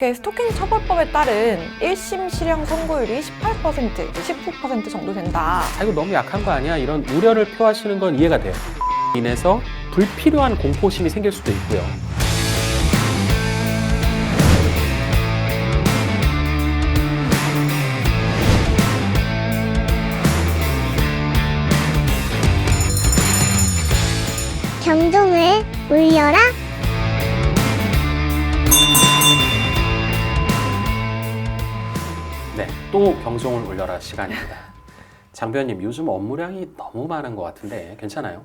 스토킹 처벌법에 따른 1심 실형 선고율이 18%, 19% 정도 된다. 이거 너무 약한 거 아니야? 이런 우려를 표하시는 건 이해가 돼요. 인해서 불필요한 공포심이 생길 수도 있고요. 경종을 울려라. 네, 또 경종을 울려라 시간입니다. 장변님, 요즘 업무량이 너무 많은 것 같은데 괜찮아요?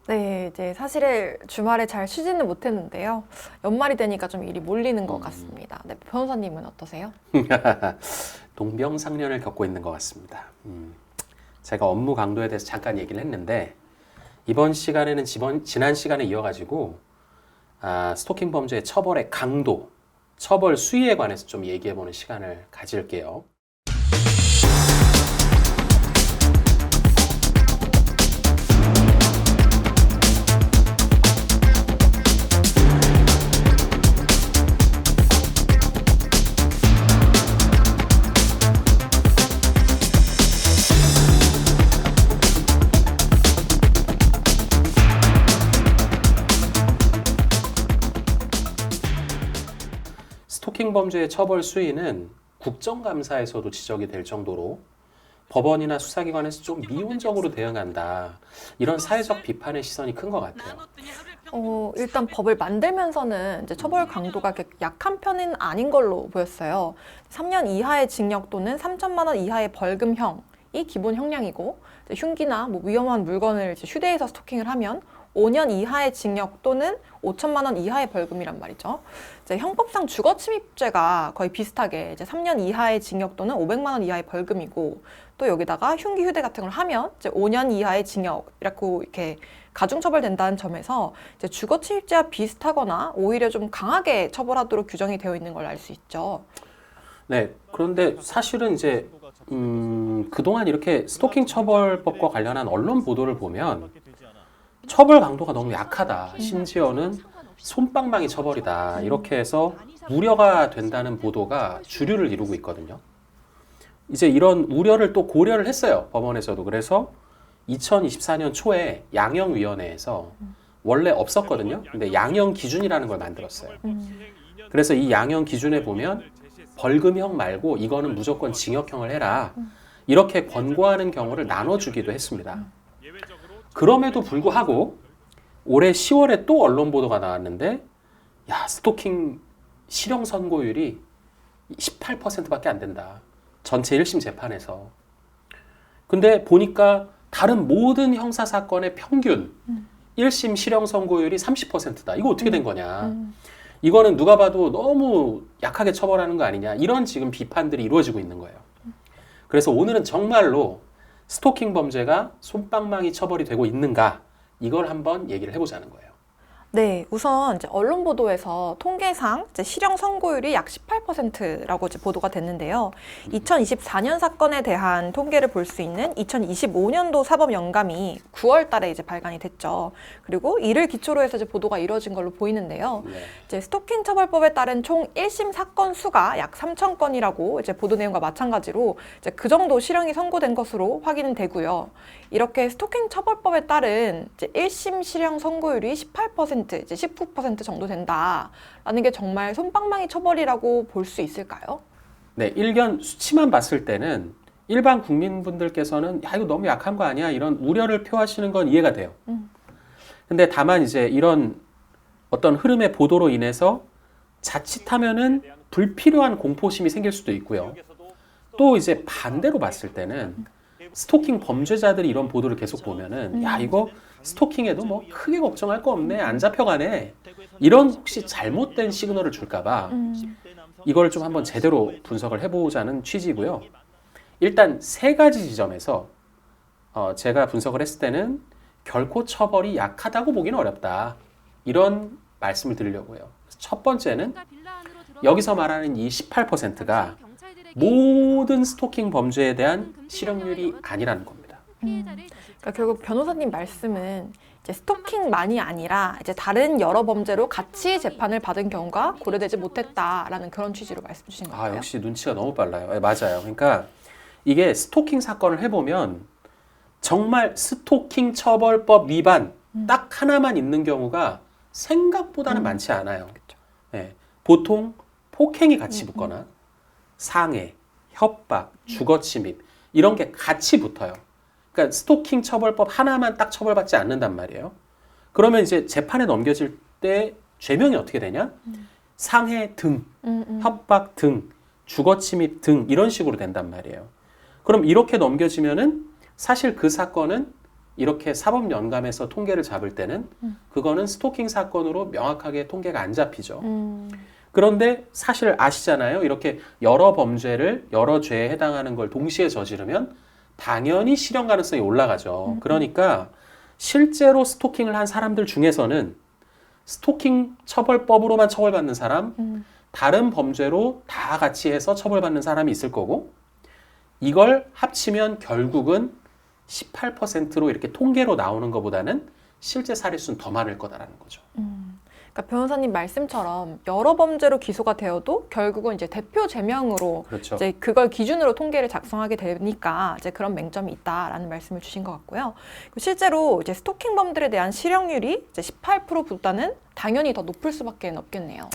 네, 이제 사실 주말에 잘 쉬지는 못했는데요. 연말이 되니까 좀 일이 몰리는 것 같습니다. 네, 변호사님은 어떠세요? 동병상련을 겪고 있는 것 같습니다. 제가 업무 강도에 대해서 잠깐 얘기를 했는데 이번 시간에는 지난 시간에 이어가지고 스토킹 범죄의 처벌의 강도, 처벌 수위에 관해서 좀 얘기해보는 시간을 가질게요. 스토킹 범죄의 처벌 수위는 국정감사에서도 지적이 될 정도로 법원이나 수사기관에서 좀 미온적으로 대응한다. 이런 사회적 비판의 시선이 큰 것 같아요. 일단 법을 만들면서는 이제 처벌 강도가 그렇게 약한 편은 아닌 걸로 보였어요. 3년 이하의 징역 또는 3천만 원 이하의 벌금형이 기본 형량이고, 흉기나 위험한 물건을 이제 휴대해서 스토킹을 하면 5년 이하의 징역 또는 5천만 원 이하의 벌금이란 말이죠. 이제 형법상 주거침입죄가 거의 비슷하게 이제 3년 이하의 징역 또는 500만 원 이하의 벌금이고, 또 여기다가 흉기 휴대 같은 걸 하면 이제 5년 이하의 징역 이렇게 가중처벌된다는 점에서 이제 주거침입죄와 비슷하거나 오히려 좀 강하게 처벌하도록 규정이 되어 있는 걸 알 수 있죠. 네, 그런데 사실은 이제 그동안 이렇게 스토킹 처벌법과 관련한 언론 보도를 보면 처벌 강도가 너무 약하다. 심지어는 솜방망이 처벌이다. 이렇게 해서 우려가 된다는 보도가 주류를 이루고 있거든요. 이제 이런 우려를 또 고려를 했어요. 법원에서도. 그래서 2024년 초에 양형위원회에서 원래 없었거든요. 근데 양형 기준이라는 걸 만들었어요. 그래서 이 양형 기준에 보면 벌금형 말고 이거는 무조건 징역형을 해라. 이렇게 권고하는 경우를 나눠주기도 했습니다. 그럼에도 불구하고 올해 10월에 또 언론 보도가 나왔는데 스토킹 실형 선고율이 18%밖에 안 된다. 전체 1심 재판에서. 근데 보니까 다른 모든 형사사건의 평균 1심 실형 선고율이 30%다. 이거 어떻게 된 거냐. 이거는 누가 봐도 너무 약하게 처벌하는 거 아니냐. 이런 지금 비판들이 이루어지고 있는 거예요. 그래서 오늘은 정말로 스토킹 범죄가 솜방망이 처벌이 되고 있는가, 이걸 한번 얘기를 해보자는 거예요. 네, 우선 이제 언론 보도에서 통계상 이제 실형 선고율이 약 18%라고 이제 보도가 됐는데요. 2024년 사건에 대한 통계를 볼 수 있는 2025년도 사법연감이 9월 달에 이제 발간이 됐죠. 그리고 이를 기초로 해서 이제 보도가 이루어진 걸로 보이는데요. 네. 이제 스토킹 처벌법에 따른 총 1심 사건 수가 약 3,000건이라고 이제 보도 내용과 마찬가지로 이제 그 정도 실형이 선고된 것으로 확인은 되고요. 이렇게 스토킹 처벌법에 따른 이제 1심 실형 선고율이 18%, 이제 19% 정도 된다라는 게 정말 솜방망이 처벌이라고 볼 수 있을까요? 네, 일견 수치만 봤을 때는 일반 국민분들께서는 이거 너무 약한 거 아니야? 이런 우려를 표하시는 건 이해가 돼요. 근데 다만 이제 이런 어떤 흐름의 보도로 인해서 자칫하면은 불필요한 공포심이 생길 수도 있고요. 또 이제 반대로 봤을 때는 스토킹 범죄자들이 이런 보도를 계속 보면은 이거 스토킹에도 뭐 크게 걱정할 거 없네, 안 잡혀가네, 이런 혹시 잘못된 시그널을 줄까봐 이걸 좀 한번 제대로 분석을 해보자는 취지고요. 일단 세 가지 지점에서 제가 분석을 했을 때는 결코 처벌이 약하다고 보기는 어렵다, 이런 말씀을 드리려고요. 첫 번째는 여기서 말하는 이 18%가 모든 스토킹 범죄에 대한 실형률이 아니라는 겁니다. 그러니까 결국 변호사님 말씀은 이제 스토킹만이 아니라 이제 다른 여러 범죄로 같이 재판을 받은 경우가 고려되지 못했다라는 그런 취지로 말씀 주신 아, 거예요. 역시 눈치가 너무 빨라요. 네, 맞아요. 그러니까 이게 스토킹 사건을 해보면 정말 스토킹 처벌법 위반 딱 하나만 있는 경우가 생각보다는 많지 않아요. 그쵸. 네, 보통 폭행이 같이 붙거나 상해, 협박, 주거침입 이런 게 같이 붙어요. 그러니까 스토킹 처벌법 하나만 딱 처벌받지 않는단 말이에요. 그러면 이제 재판에 넘겨질 때 죄명이 어떻게 되냐? 상해 등, 협박 등, 주거침입 등 이런 식으로 된단 말이에요. 그럼 이렇게 넘겨지면은 사실 그 사건은 이렇게 사법연감에서 통계를 잡을 때는 그거는 스토킹 사건으로 명확하게 통계가 안 잡히죠. 그런데 사실 아시잖아요. 이렇게 여러 범죄를 여러 죄에 해당하는 걸 동시에 저지르면 당연히 실형 가능성이 올라가죠. 그러니까 실제로 스토킹을 한 사람들 중에서는 스토킹 처벌법으로만 처벌받는 사람, 다른 범죄로 다 같이 해서 처벌받는 사람이 있을 거고 이걸 합치면 결국은 18%로 이렇게 통계로 나오는 것보다는 실제 사례수는 더 많을 거다라는 거죠. 그러니까 변호사님 말씀처럼 여러 범죄로 기소가 되어도 결국은 이제 대표 제명으로 그렇죠. 이제 그걸 기준으로 통계를 작성하게 되니까 이제 그런 맹점이 있다라는 말씀을 주신 것 같고요. 그리고 실제로 이제 스토킹범들에 대한 실형률이 이제 18%보다는 당연히 더 높을 수밖에 없겠네요.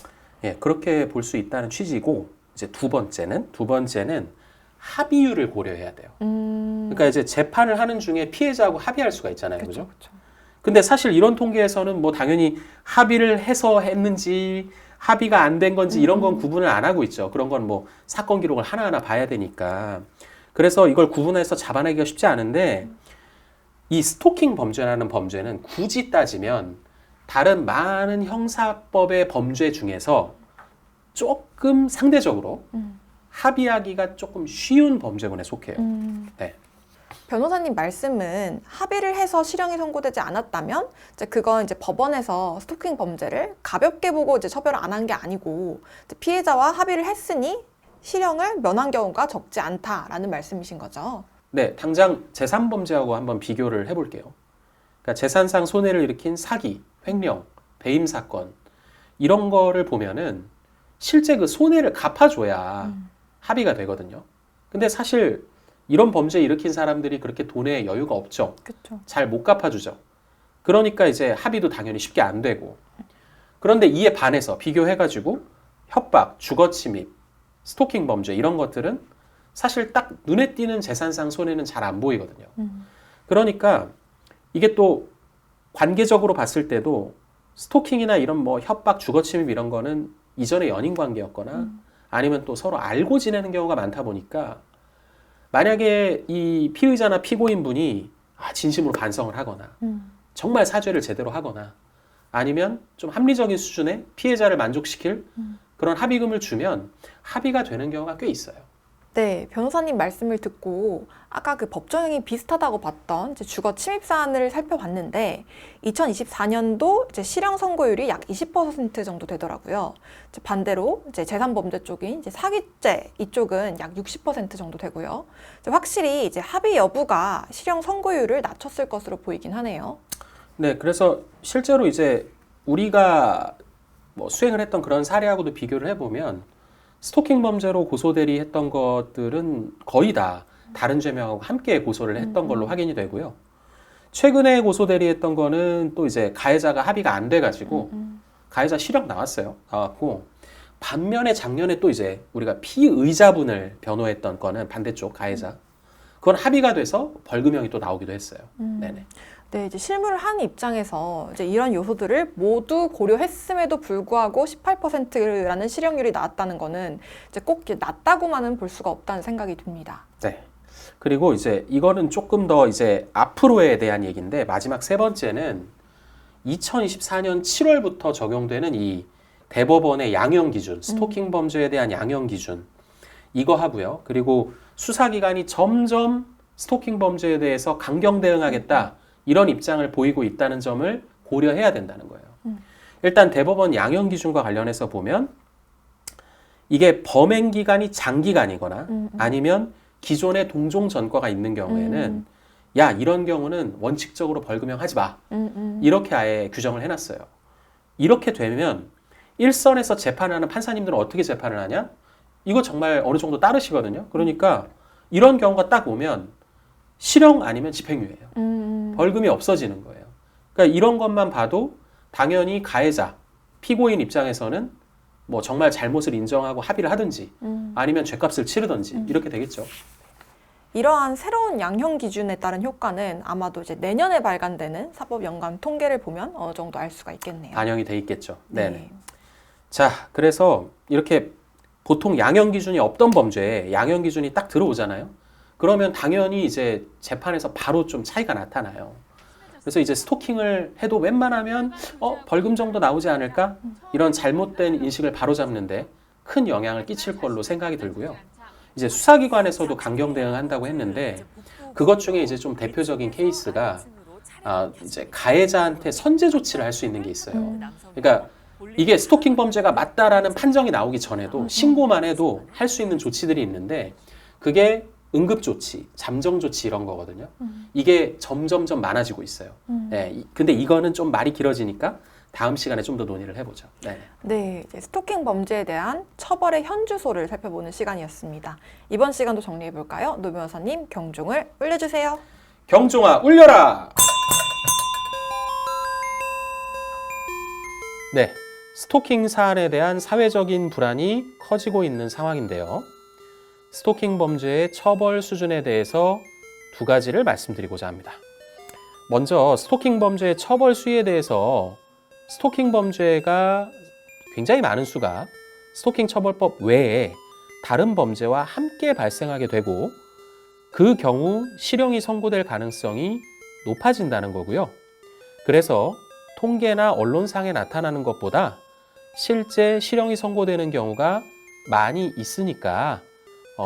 예, 그렇게 볼 수 있다는 취지고 이제 두 번째는 합의율을 고려해야 돼요. 그러니까 이제 재판을 하는 중에 피해자하고 합의할 수가 있잖아요. 그죠? 그렇죠. 근데 사실 이런 통계에서는 뭐 당연히 합의를 해서 했는지 합의가 안 된 건지 이런 건 구분을 안 하고 있죠. 그런 건 뭐 사건 기록을 하나하나 봐야 되니까. 그래서 이걸 구분해서 잡아내기가 쉽지 않은데 이 스토킹 범죄라는 범죄는 굳이 따지면 다른 많은 형사법의 범죄 중에서 조금 상대적으로 합의하기가 조금 쉬운 범죄군에 속해요. 네. 변호사님 말씀은 합의를 해서 실형이 선고되지 않았다면 이제 그건 이제 법원에서 스토킹 범죄를 가볍게 보고 이제 처벌을 안 한 게 아니고 이제 피해자와 합의를 했으니 실형을 면한 경우가 적지 않다라는 말씀이신 거죠. 네, 당장 재산범죄하고 한번 비교를 해볼게요. 그러니까 재산상 손해를 일으킨 사기, 횡령, 배임 사건 이런 거를 보면은 실제 그 손해를 갚아줘야 합의가 되거든요. 근데 사실 이런 범죄 일으킨 사람들이 그렇게 돈에 여유가 없죠. 그렇죠. 잘 못 갚아주죠. 그러니까 이제 합의도 당연히 쉽게 안 되고. 그런데 이에 반해서 비교해가지고 협박, 주거침입, 스토킹 범죄 이런 것들은 사실 딱 눈에 띄는 재산상 손해는 잘 안 보이거든요. 그러니까 이게 또 관계적으로 봤을 때도 스토킹이나 이런 뭐 협박, 주거침입 이런 거는 이전에 연인 관계였거나 아니면 또 서로 알고 지내는 경우가 많다 보니까 만약에 이 피의자나 피고인분이 진심으로 반성을 하거나 정말 사죄를 제대로 하거나 아니면 좀 합리적인 수준의 피해자를 만족시킬 그런 합의금을 주면 합의가 되는 경우가 꽤 있어요. 네, 변호사님 말씀을 듣고 아까 그 법정형이 비슷하다고 봤던 이제 주거 침입 사안을 살펴봤는데 2024년도 이제 실형 선고율이 약 20% 정도 되더라고요. 이제 반대로 이제 재산범죄 쪽인 이제 사기죄 이쪽은 약 60% 정도 되고요. 이제 확실히 이제 합의 여부가 실형 선고율을 낮췄을 것으로 보이긴 하네요. 네, 그래서 실제로 이제 우리가 뭐 수행을 했던 그런 사례하고도 비교를 해보면 스토킹 범죄로 고소 대리했던 것들은 거의 다 다른 죄명하고 함께 고소를 했던 걸로 확인이 되고요. 최근에 고소 대리했던 거는 또 이제 가해자가 합의가 안 돼가지고 가해자 실형 나왔고 반면에 작년에 또 이제 우리가 피의자분을 변호했던 거는 반대쪽 가해자 그건 합의가 돼서 벌금형이 또 나오기도 했어요. 네네. 네, 이제 실무를 한 입장에서 이제 이런 요소들을 모두 고려했음에도 불구하고 18%라는 실형률이 나왔다는 거는 이제 꼭 이렇게 낮다고만은 볼 수가 없다는 생각이 듭니다. 네. 그리고 이제 이거는 조금 더 이제 앞으로에 대한 얘기인데 마지막 세 번째는 2024년 7월부터 적용되는 이 대법원의 양형 기준, 스토킹 범죄에 대한 양형 기준 이거 하고요. 그리고 수사기관이 점점 스토킹 범죄에 대해서 강경 대응하겠다. 이런 입장을 보이고 있다는 점을 고려해야 된다는 거예요. 일단 대법원 양형 기준과 관련해서 보면 이게 범행 기간이 장기간이거나 아니면 기존의 동종 전과가 있는 경우에는 야, 이런 경우는 원칙적으로 벌금형 하지 마. 이렇게 아예 규정을 해놨어요. 이렇게 되면 일선에서 재판하는 판사님들은 어떻게 재판을 하냐? 이거 정말 어느 정도 따르시거든요. 그러니까 이런 경우가 딱 오면 실형 아니면 집행유예요. 벌금이 없어지는 거예요. 그러니까 이런 것만 봐도 당연히 가해자, 피고인 입장에서는 뭐 정말 잘못을 인정하고 합의를 하든지 아니면 죄값을 치르든지 이렇게 되겠죠. 이러한 새로운 양형 기준에 따른 효과는 아마도 이제 내년에 발간되는 사법연감 통계를 보면 어느 정도 알 수가 있겠네요. 반영이 돼 있겠죠. 네. 네네. 자, 그래서 이렇게 보통 양형 기준이 없던 범죄에 양형 기준이 딱 들어오잖아요. 그러면 당연히 이제 재판에서 바로 좀 차이가 나타나요. 그래서 이제 스토킹을 해도 웬만하면 벌금 정도 나오지 않을까? 이런 잘못된 인식을 바로잡는데 큰 영향을 끼칠 걸로 생각이 들고요. 이제 수사기관에서도 강경 대응한다고 했는데 그것 중에 이제 좀 대표적인 케이스가 이제 가해자한테 선제 조치를 할 수 있는 게 있어요. 그러니까 이게 스토킹 범죄가 맞다라는 판정이 나오기 전에도 신고만 해도 할 수 있는 조치들이 있는데 그게 응급조치, 잠정조치 이런 거거든요. 이게 점점점 많아지고 있어요. 네, 근데 이거는 좀 말이 길어지니까 다음 시간에 좀 더 논의를 해보죠. 네. 네, 이제 스토킹 범죄에 대한 처벌의 현주소를 살펴보는 시간이었습니다. 이번 시간도 정리해볼까요? 노 변호사님, 경종을 울려주세요. 경종아, 울려라! 네, 스토킹 사안에 대한 사회적인 불안이 커지고 있는 상황인데요. 스토킹 범죄의 처벌 수준에 대해서 두 가지를 말씀드리고자 합니다. 먼저 스토킹 범죄의 처벌 수위에 대해서 스토킹 범죄가 굉장히 많은 수가 스토킹 처벌법 외에 다른 범죄와 함께 발생하게 되고 그 경우 실형이 선고될 가능성이 높아진다는 거고요. 그래서 통계나 언론상에 나타나는 것보다 실제 실형이 선고되는 경우가 많이 있으니까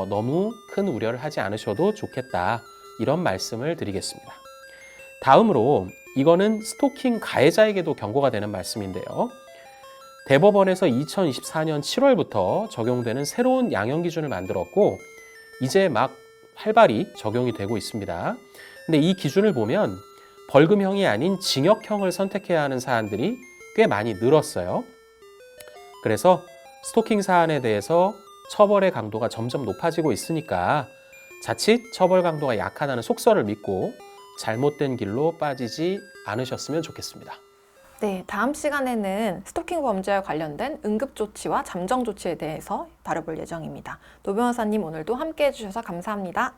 너무 큰 우려를 하지 않으셔도 좋겠다. 이런 말씀을 드리겠습니다. 다음으로 이거는 스토킹 가해자에게도 경고가 되는 말씀인데요. 대법원에서 2024년 7월부터 적용되는 새로운 양형 기준을 만들었고 이제 막 활발히 적용이 되고 있습니다. 근데 이 기준을 보면 벌금형이 아닌 징역형을 선택해야 하는 사안들이 꽤 많이 늘었어요. 그래서 스토킹 사안에 대해서 처벌의 강도가 점점 높아지고 있으니까 자칫 처벌 강도가 약하다는 속설을 믿고 잘못된 길로 빠지지 않으셨으면 좋겠습니다. 네, 다음 시간에는 스토킹 범죄와 관련된 응급조치와 잠정조치에 대해서 다뤄볼 예정입니다. 노 변호사님 오늘도 함께해 주셔서 감사합니다.